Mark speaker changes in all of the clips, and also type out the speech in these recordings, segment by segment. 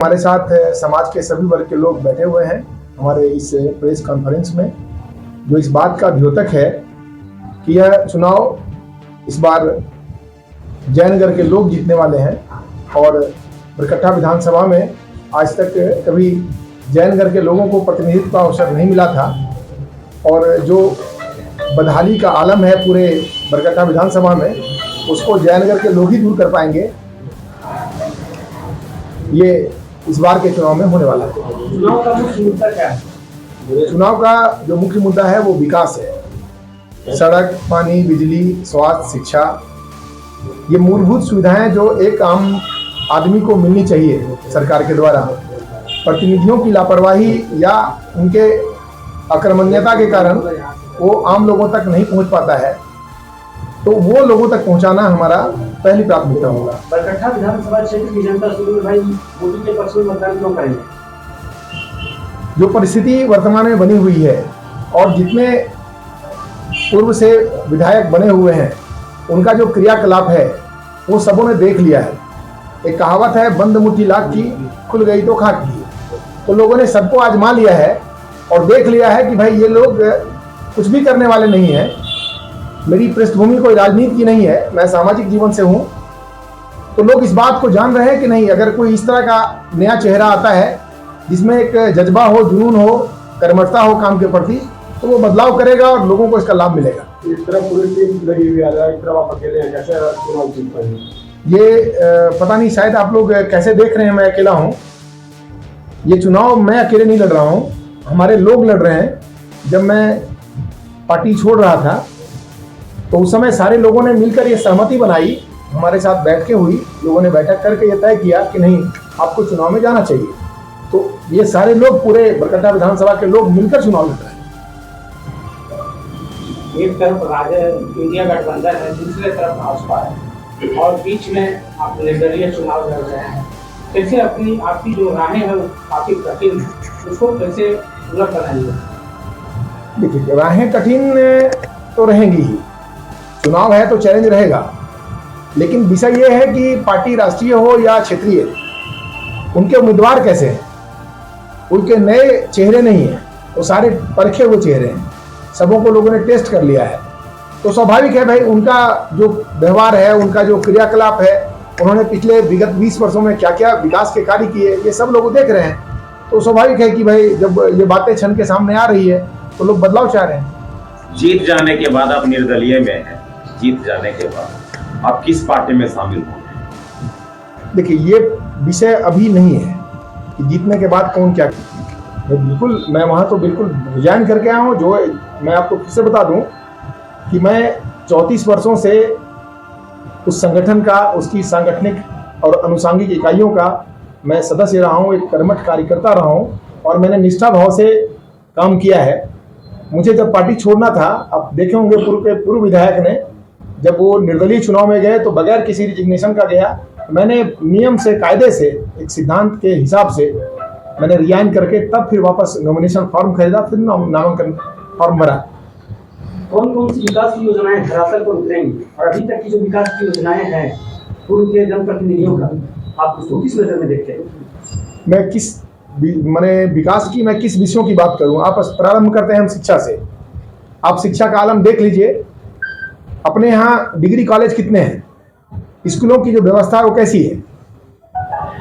Speaker 1: हमारे साथ समाज के सभी वर्ग के लोग बैठे हुए हैं हमारे इस प्रेस कॉन्फ्रेंस में, जो इस बात का द्योतक है कि यह चुनाव इस बार जयनगर के लोग जीतने वाले हैं। और बरकट्ठा विधानसभा में आज तक कभी जयनगर के लोगों को प्रतिनिधित्व का अवसर नहीं मिला था, और जो बदहाली का आलम है पूरे बरकट्ठा विधानसभा में, उसको जयनगर के लोग ही दूर कर पाएंगे। ये इस बार के चुनाव में होने वाला है।
Speaker 2: चुनाव का मुख्य मुद्दा क्या है?
Speaker 1: चुनाव का जो मुख्य मुद्दा है वो विकास है। सड़क, पानी, बिजली, स्वास्थ्य, शिक्षा, ये मूलभूत सुविधाएं जो एक आम आदमी को मिलनी चाहिए सरकार के द्वारा। प्रतिनिधियों की लापरवाही या उनके अकर्मण्यता के कारण वो आम लोगों तक नहीं पहुंच पाता है, तो वो लोगों तक पहुंचाना हमारा पहली प्राथमिकता होगा।
Speaker 2: बरकट्ठा विधानसभा क्षेत्र की जनता सुनील भाई मोदी के पक्ष में मतदान क्यों करेंगे?
Speaker 1: जो परिस्थिति वर्तमान में बनी हुई है और जितने पूर्व से विधायक बने हुए हैं, उनका जो क्रियाकलाप है वो सबों ने देख लिया है। एक कहावत है, बंद मुट्ठी लाख की, खुल गई तो खाक की। तो लोगों ने सबको आजमा लिया है और देख लिया है कि भाई ये लोग कुछ भी करने वाले नहीं हैं। मेरी पृष्ठभूमि कोई राजनीति की नहीं है, मैं सामाजिक जीवन से हूँ, तो लोग इस बात को जान रहे हैं कि नहीं, अगर कोई इस तरह का नया चेहरा आता है जिसमें एक जज्बा हो, जुनून हो, कर्मठता हो काम के प्रति, तो वो बदलाव करेगा और लोगों को इसका लाभ मिलेगा।
Speaker 3: इस तरह पूरी टीम लगी हुई है, इस तरह आप अकेले हैं, कैसे चुनाव जीत पाएंगे?
Speaker 1: ये पता नहीं, शायद आप लोग कैसे देख रहे हैं मैं अकेला हूँ। ये चुनाव मैं अकेले नहीं लड़ रहा हूँ, हमारे लोग लड़ रहे हैं। जब मैं पार्टी छोड़ रहा था तो उस समय सारे लोगों ने मिलकर ये सहमति बनाई, हमारे साथ बैठकें हुई, लोगों ने बैठक करके ये तय किया कि नहीं, आपको चुनाव में जाना चाहिए। तो ये सारे लोग, पूरे बरकट्ठा विधानसभा के लोग मिलकर चुनाव लड़ रहे हैं।
Speaker 2: एक तरफ राजद इंडिया गठबंधन है, दूसरे तरफ भाजपा है, और बीच में आप निर्दलीय चुनाव लड़ रहे हैं। कैसे आपकी जो राहें हैं काफी कठिन, उसको कैसे पूरा कराएंगे?
Speaker 1: देखिए, राहें कठिन तो रहेंगी ही, चुनाव है तो चैलेंज रहेगा, लेकिन विषय यह है कि पार्टी राष्ट्रीय हो या क्षेत्रीय, उनके उम्मीदवार कैसे हैं। उनके नए चेहरे नहीं हैं, वो सारे परखे हुए चेहरे हैं, सबों को लोगों ने टेस्ट कर लिया है। तो स्वाभाविक है भाई, उनका जो व्यवहार है, उनका जो क्रियाकलाप है, उन्होंने पिछले विगत 20 वर्षों में क्या क्या विकास के कार्य किए, ये सब लोग देख रहे हैं। तो स्वाभाविक है कि भाई जब ये बातें छन के सामने आ रही है तो लोग बदलाव चाह रहे हैं।
Speaker 4: जीत जाने के बाद आप निर्दलीय में हैं, जीत जाने के बाद आप किस पार्टी में शामिल होंगे?
Speaker 1: देखिए, ये विषय अभी नहीं है कि जीतने के बाद कौन क्या। बिल्कुल, मैं वहाँ तो बिल्कुल रिजाइन करके आया हूँ। जो मैं आपको फिर से बता दूँ कि मैं 34 वर्षों से उस संगठन का, उसकी सांगठनिक और अनुषांगिक इकाइयों का मैं सदस्य रहा हूँ, एक कर्मठ कार्यकर्ता रहा हूँ, और मैंने निष्ठा भाव से काम किया है। मुझे जब पार्टी छोड़ना था, आप देखे होंगे पूर्व विधायक ने जब वो निर्दलीय चुनाव में गए तो बगैर किसी रिजिग्नेशन का गया। मैंने नियम से, कायदे से, एक सिद्धांत के हिसाब से मैंने रिजाइन करके तब फिर वापस नॉमिनेशन फॉर्म खरीदा, फिर नामांकन फॉर्म भरा।
Speaker 2: कौन कौन सी विकास की योजनाएं धरातल पर उतरेंगी, और अभी तक की जो विकास की योजनाएं हैं पूर्व के जनप्रतिनिधियों का, आप उसको किस नजर में देखते हैं?
Speaker 1: मैंने विकास की मैं किस विषयों की बात करूं? आप प्रारंभ करते हैं हम शिक्षा से। आप शिक्षा का आलम देख लीजिए, अपने यहाँ डिग्री कॉलेज कितने हैं, स्कूलों की जो व्यवस्था है वो कैसी है।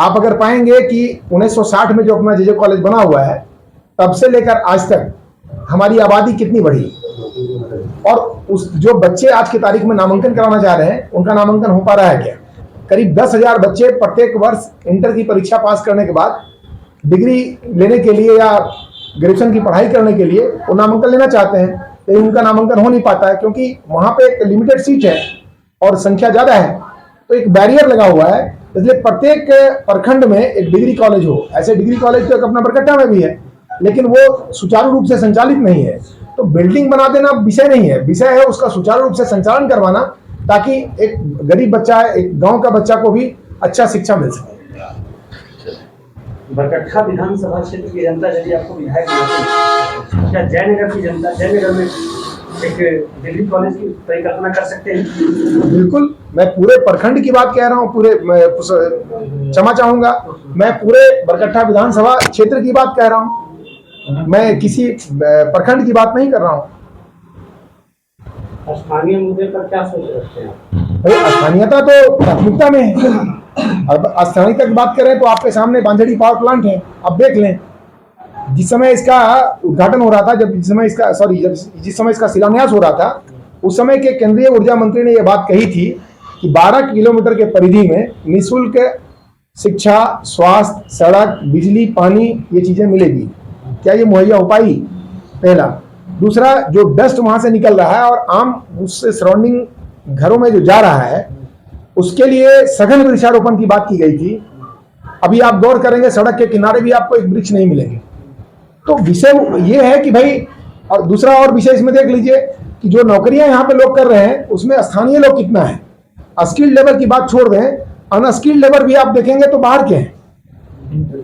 Speaker 1: आप अगर पाएंगे कि 1960 में जो अपना जे कॉलेज बना हुआ है, तब से लेकर आज तक हमारी आबादी कितनी बढ़ी, और उस जो बच्चे आज की तारीख में नामांकन कराना चाह रहे हैं, उनका नामांकन हो पा रहा है क्या? करीब 10,000 बच्चे प्रत्येक वर्ष इंटर की परीक्षा पास करने के बाद डिग्री लेने के लिए या ग्रेजुएशन की पढ़ाई करने के लिए वो नामांकन लेना चाहते हैं, लेकिन उनका नामांकन हो नहीं पाता है, क्योंकि वहाँ पे एक लिमिटेड सीट है और संख्या ज़्यादा है, तो एक बैरियर लगा हुआ है। इसलिए प्रत्येक प्रखंड में एक डिग्री कॉलेज हो। ऐसे डिग्री कॉलेज तो अपना बरकट्ठा में भी है, लेकिन वो सुचारू रूप से संचालित नहीं है। तो बिल्डिंग बना देना विषय नहीं है, विषय है उसका सुचारू रूप से संचालन करवाना, ताकि एक गरीब बच्चा, एक गाँव का बच्चा को भी अच्छा शिक्षा मिल सके।
Speaker 2: बरकट्ठा विधानसभा क्षेत्र की जनता यदि आपको विधायक बनाती है, क्या जयनगर की जनता जयनगर में एक डिग्री कॉलेज की परिकल्पना कर सकते हैं?
Speaker 1: बिल्कुल, मैं पूरे प्रखंड की बात कह रहा हूँ, क्षमा चाहूंगा, मैं पूरे बरकट्ठा विधानसभा क्षेत्र की बात कह रहा हूँ, मैं किसी प्रखंड की बात नहीं कर रहा हूँ।
Speaker 2: स्थानीय मुद्दे पर क्या सोच रखते हैं?
Speaker 1: भाई स्थानीयता तो प्राथमिकता में है। अब स्थानीयता की बात करें तो आपके सामने बांझड़ी पावर प्लांट है, आप देख लें। जिस समय इसका उद्घाटन हो रहा था, जिस समय इसका शिलान्यास हो रहा था, उस समय के केंद्रीय ऊर्जा मंत्री ने यह बात कही थी कि 12 किलोमीटर के परिधि में निःशुल्क शिक्षा, स्वास्थ्य, सड़क, बिजली, पानी ये चीजें मिलेगी। क्या ये मुहैया हो पाई? पहला। दूसरा, जो डस्ट वहां से निकल रहा है और आम उससे सराउंडिंग घरों में जो जा रहा है, उसके लिए सघन वृक्षारोपण की बात की गई थी। अभी आप गौर करेंगे, सड़क के किनारे भी आपको एक वृक्ष नहीं मिलेंगे। तो विषय ये है कि भाई, और दूसरा और विषय इसमें देख लीजिए कि जो नौकरियां यहाँ पे लोग कर रहे हैं उसमें स्थानीय लोग कितना है। स्किल्ड लेबर की बात छोड़ दें, अनस्किल्ड लेबर भी आप देखेंगे तो बाहर के हैं।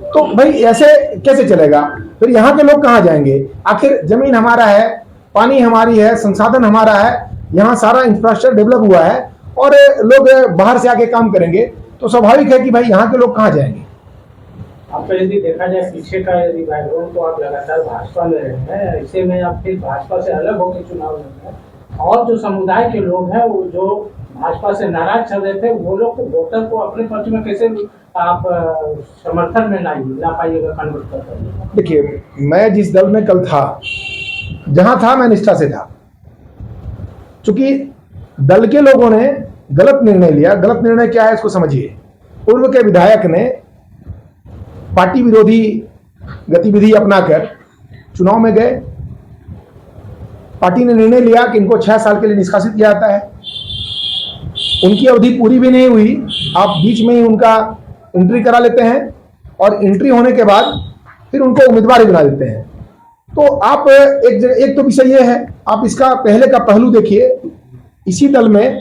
Speaker 1: तो भाई ऐसे कैसे चलेगा? फिर यहाँ के लोग कहाँ जाएंगे? आखिर जमीन हमारा है, पानी हमारी है, संसाधन हमारा है, यहाँ सारा इंफ्रास्ट्रक्चर डेवलप हुआ है और लोग बाहर से आके काम करेंगे, तो स्वाभाविक है कि भाई यहाँ के लोग कहाँ जाएंगे।
Speaker 2: आपका यदि देखा जाए पीछे का यदि बैकग्राउंड, तो आप लगातार भाजपा में रहे हैं, ऐसे में आप फिर भाजपा से अलग होकर चुनाव लड़ रहे हैं और जो समुदाय के लोग हैं वो जो भाजपा से नाराज चल रहे थे, वो लोग तो वोटर को अपने पक्ष में कैसे आप समर्थन में ला पाइएगा, कन्वर्ट कर पाइएगा?
Speaker 1: देखिए, मैं जिस दल में कल था, जहां था मैं निष्ठा से था। चूंकि दल के लोगों ने गलत निर्णय लिया। गलत निर्णय क्या है इसको समझिए। पूर्व के विधायक ने पार्टी विरोधी गतिविधि अपनाकर चुनाव में गए। पार्टी ने निर्णय लिया कि इनको 6 साल के लिए निष्कासित किया जाता है। उनकी अवधि पूरी भी नहीं हुई, आप बीच में ही उनका एंट्री करा लेते हैं और एंट्री होने के बाद फिर उनको उम्मीदवार ही बना देते हैं। तो आप एक तो विषय ये है, आप इसका पहले का पहलू देखिए। इसी दल में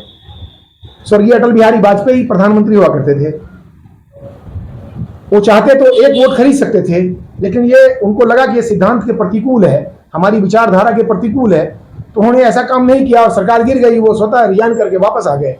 Speaker 1: स्वर्गीय अटल बिहारी वाजपेयी प्रधानमंत्री हुआ करते थे। वो चाहते तो 1 वोट खरीद सकते थे, लेकिन ये उनको लगा कि ये सिद्धांत के प्रतिकूल है, हमारी विचारधारा के प्रतिकूल है, तो उन्होंने ऐसा काम नहीं किया और सरकार गिर गई। वो स्वतः रिजाइन करके वापस आ गए।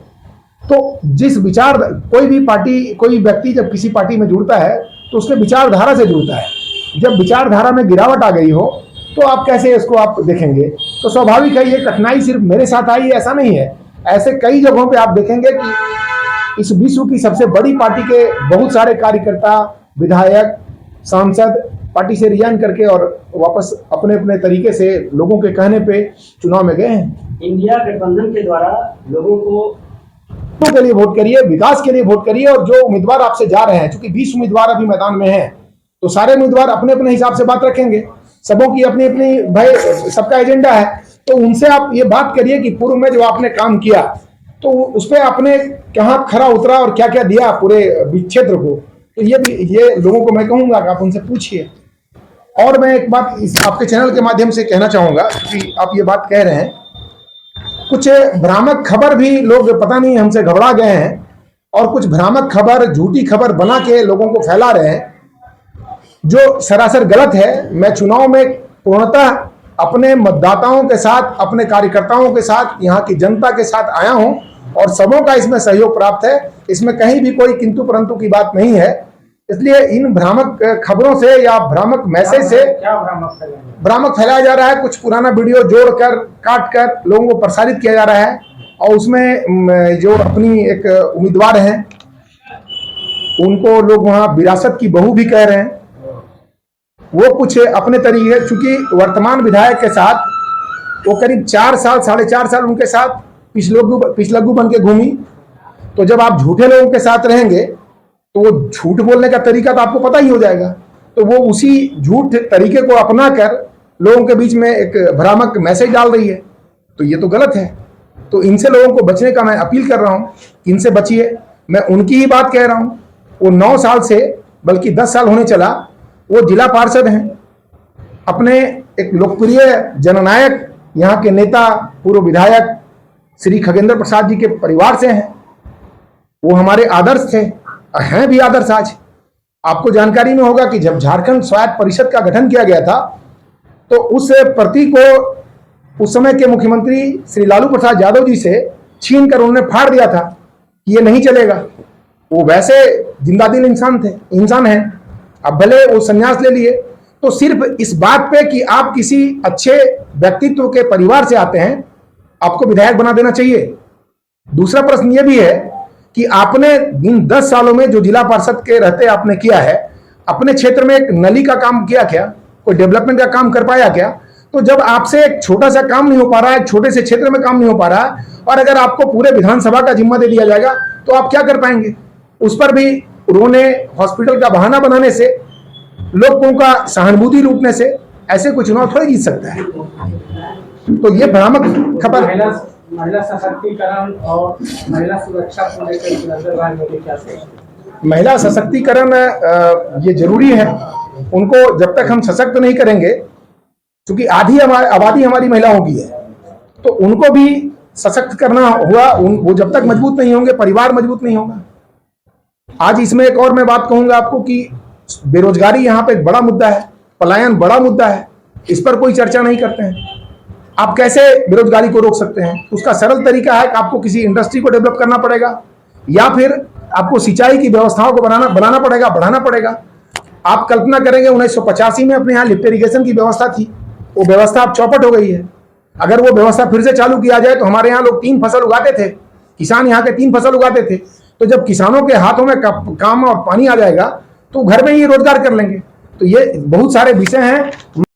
Speaker 1: तो जिस विचार, कोई भी पार्टी, कोई व्यक्ति जब किसी पार्टी में जुड़ता है तो उसके विचारधारा से जुड़ता है। जब विचारधारा में गिरावट आ गई हो तो आप कैसे इसको आप देखेंगे? तो स्वाभाविक है, ये कठिनाई सिर्फ मेरे साथ आई ऐसा नहीं है। ऐसे कई जगहों पे आप देखेंगे कि इस विश्व की सबसे बड़ी पार्टी के बहुत सारे कार्यकर्ता, विधायक, सांसद पार्टी से रिजाइन करके और वापस अपने अपने तरीके से लोगों के कहने पे चुनाव में गए हैं।
Speaker 5: इंडिया गठबंधन के द्वारा लोगों को
Speaker 1: के लिए वोट करिए, विकास के लिए वोट करिए। और जो उम्मीदवार आपसे जा रहे हैं, क्योंकि 20 उम्मीदवार अभी मैदान में हैं, तो सारे उम्मीदवार अपने अपने हिसाब से बात रखेंगे। सबों की अपनी अपनी, भाई सबका एजेंडा है, तो उनसे आप ये बात करिए कि पूर्व में जो आपने काम किया तो उस पर आपने कहाँ खरा उतरा और क्या क्या दिया पूरे क्षेत्र को। तो ये लोगों को मैं कहूंगा कि आप उनसे पूछिए। और मैं एक बात इस आपके चैनल के माध्यम से कहना चाहूंगा कि आप ये बात कह रहे हैं, कुछ भ्रामक खबर भी लोग पता नहीं हमसे घबरा गए हैं और कुछ भ्रामक खबर, झूठी खबर बना के लोगों को फैला रहे हैं, जो सरासर गलत है। मैं चुनाव में पूर्णतः अपने मतदाताओं के साथ, अपने कार्यकर्ताओं के साथ, यहाँ की जनता के साथ आया हूं और सबों का इसमें सहयोग प्राप्त है। इसमें कहीं भी कोई किंतु परंतु की बात नहीं है। इसलिए इन भ्रामक खबरों से या भ्रामक मैसेज से
Speaker 2: क्या
Speaker 1: भ्रामक फैलाया जा रहा है। कुछ पुराना वीडियो जोड़कर, काटकर लोगों को प्रसारित किया जा रहा है और उसमें जो अपनी एक उम्मीदवार हैं उनको लोग वहां विरासत की बहू भी कह रहे हैं। वो कुछ अपने तरीके, चूंकि वर्तमान विधायक के साथ वो करीब 4 साल, 4.5 साल उनके साथ पिछलग्गू बन के घूमी। तो जब आप झूठे लोगों के साथ रहेंगे तो वो झूठ बोलने का तरीका तो आपको पता ही हो जाएगा। तो वो उसी झूठ तरीके को अपना कर लोगों के बीच में एक भ्रामक मैसेज डाल रही है, तो ये तो गलत है। तो इनसे लोगों को बचने का मैं अपील कर रहा हूं, इनसे बचिए। मैं उनकी ही बात कह रहा हूं। वो 9 साल से बल्कि 10 साल होने चला, वो जिला पार्षद हैं, अपने एक लोकप्रिय जननायक यहाँ के नेता, पूर्व विधायक श्री खगेंद्र प्रसाद जी के परिवार से हैं। वो हमारे आदर्श थे, हैं भी आदर्श आज। आपको जानकारी में होगा कि जब झारखंड स्वायत्त परिषद का गठन किया गया था तो उस प्रति को उस समय के मुख्यमंत्री श्री लालू प्रसाद यादव जी से छीन कर उन्होंने फाड़ दिया था कि ये नहीं चलेगा। वो वैसे जिंदा दिल इंसान है। अब भले वो संन्यास ले लिए, तो सिर्फ इस बात पे कि आप किसी अच्छे व्यक्तित्व के परिवार से आते हैं, आपको विधायक बना देना चाहिए। दूसरा प्रश्न ये भी है कि आपने इन 10 सालों में जो जिला पार्षद के रहते आपने किया है, अपने क्षेत्र में एक नली का काम किया क्या? कोई डेवलपमेंट का काम कर पाया क्या? तो जब आपसे एक छोटा सा काम नहीं हो पा रहा है, छोटे से क्षेत्र में काम नहीं हो पा रहा है, और अगर आपको पूरे विधानसभा का जिम्मा दे दिया जाएगा तो आप क्या कर पाएंगे? उस पर भी उन्होंने हॉस्पिटल का बहाना बनाने से, लोगों का सहानुभूति लूटने से ऐसे कोई चुनाव थोड़ी जीत सकता है। तो ये भ्रामक खबर।
Speaker 2: महिला सशक्तिकरण और महिला सुरक्षा को लेकर नजरबाज मोदी क्या सोचते हैं?
Speaker 1: महिला सशक्तिकरण ये जरूरी है। उनको जब तक हम सशक्त नहीं करेंगे, क्योंकि आधी आबादी हमारी महिलाओं की है, तो उनको भी सशक्त करना हुआ। वो जब तक मजबूत नहीं होंगे, परिवार मजबूत नहीं होगा। आज इसमें एक और मैं बात कहूंगा आपको कि बेरोजगारी यहाँ पे एक बड़ा मुद्दा है, पलायन बड़ा मुद्दा है, इस पर कोई चर्चा नहीं करते हैं। आप कैसे बेरोजगारी को रोक सकते हैं? उसका सरल तरीका है कि आपको किसी इंडस्ट्री को डेवलप करना पड़ेगा, या फिर आपको सिंचाई की व्यवस्थाओं को बनाना पड़ेगा, बढ़ाना पड़ेगा। आप कल्पना करेंगे 1985 में अपने यहाँ लिफ्ट इरिगेशन की व्यवस्था थी, वो व्यवस्था अब चौपट हो गई है। अगर वो व्यवस्था फिर से चालू किया जाए तो हमारे यहाँ लोग 3 फसल उगाते थे, किसान यहाँ के 3 फसल उगाते थे। तो जब किसानों के हाथों में काम और पानी आ जाएगा तो घर में ही रोजगार कर लेंगे। तो ये बहुत सारे विषय हैं।